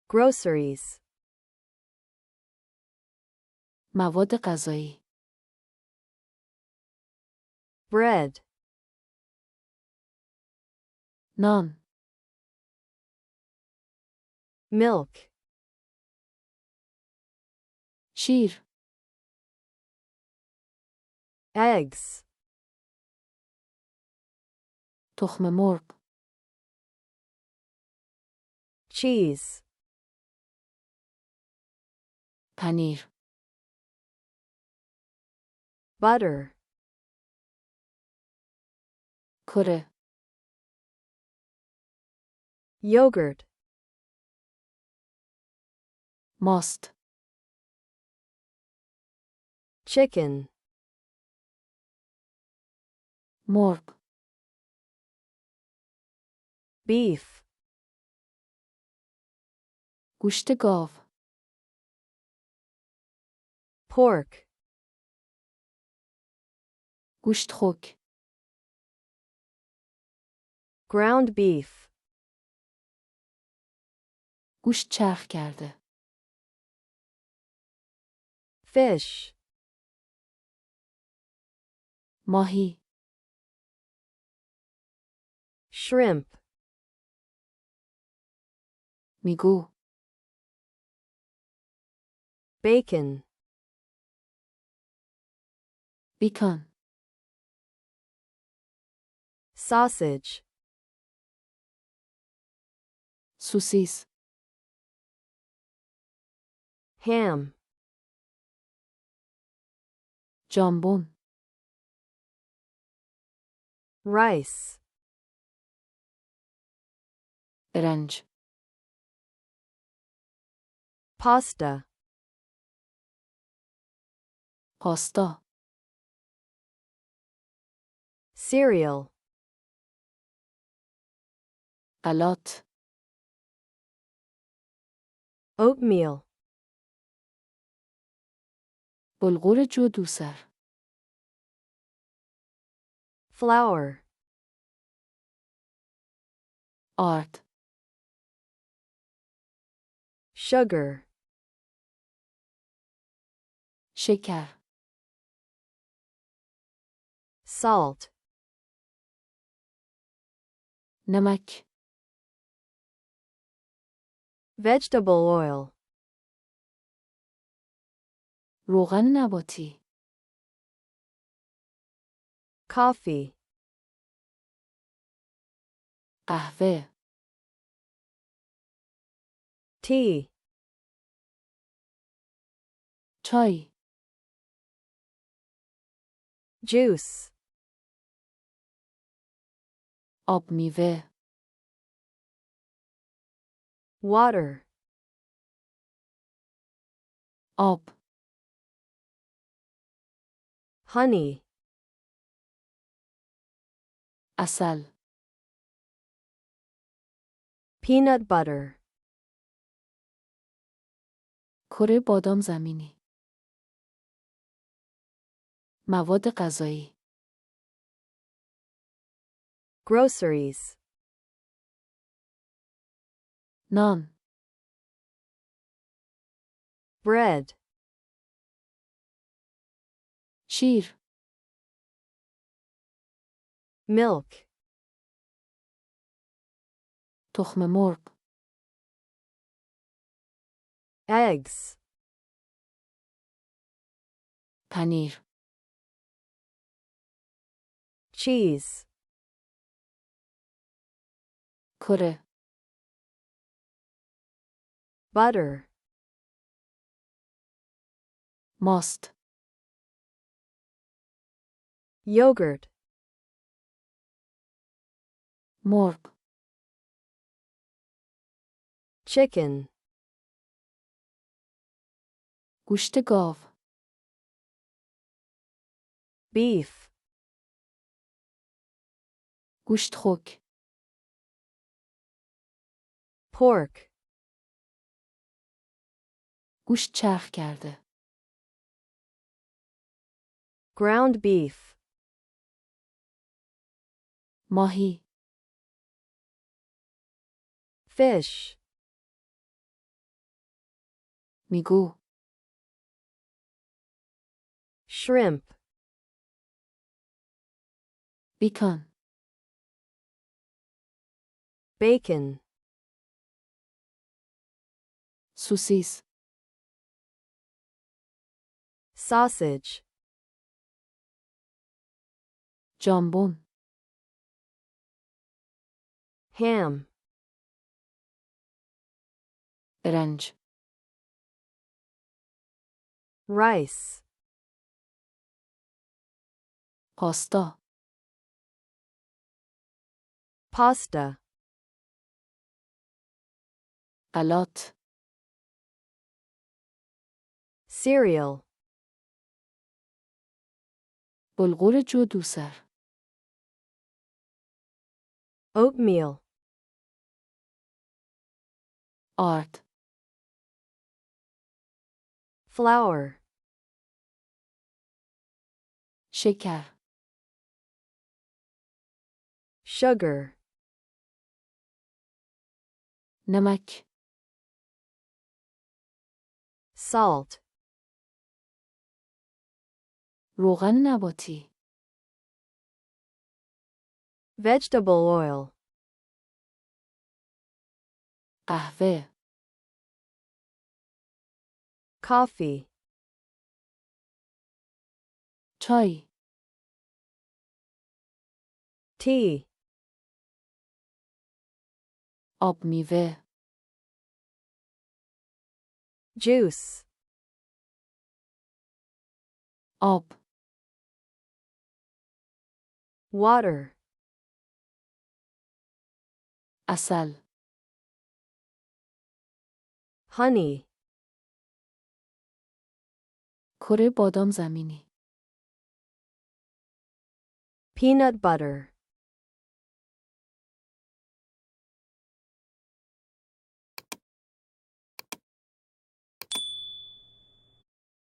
Groceries. مواد غذایی. Bread. نان. Milk. شیر. Eggs. تخم مرغ. Cheese. پنیر. Butter. کره. Yogurt. ماست. Chicken. مرغ. Beef. گوشت گاو. Pork. گوشت خوک. Ground beef. گوشت چرخ کرده. Fish. ماهی. Shrimp. میگو. Bacon. بیکان. Sausage. سوسیس. Ham. جامبون. Rice. برنج. Pasta. پاستا. Cereal. غلات. Oatmeal. بلغور جودوسر. Flour. آرد. Sugar. شکر. Salt. نمک. Vegetable oil. روغن نباتی. Coffee. قهوه. Tea. چای. Juice. آب میوه. Water. آب. Honey. عسل. Peanut butter. کره بادام زمینی. مواد غذایی. Groceries. نان. Bread. شیر. Milk. تخم مرغ. Eggs. پنیر. Cheese. کره. Butter. ماست. Yogurt. مرغ. Chicken. گوشت گاو. Beef. گوشت خوک. Pork. گوشت چرخ کرده. Ground beef. ماهی. Fish. میگو. shrimp, بیکن. bacon, سوسیس. sausage, جامبون. ham, برنج. rice, پاستا. pasta, غلات. cereal, بلغور جو دوسر. oatmeal, آرد. flour, شکر. sugar, نمک. salt, روغن نباتی. vegetable oil, قهوه. coffee, چای. tea, آب میوه. juice, آب. water, عسل. honey, کره بادام زمینی. peanut butter,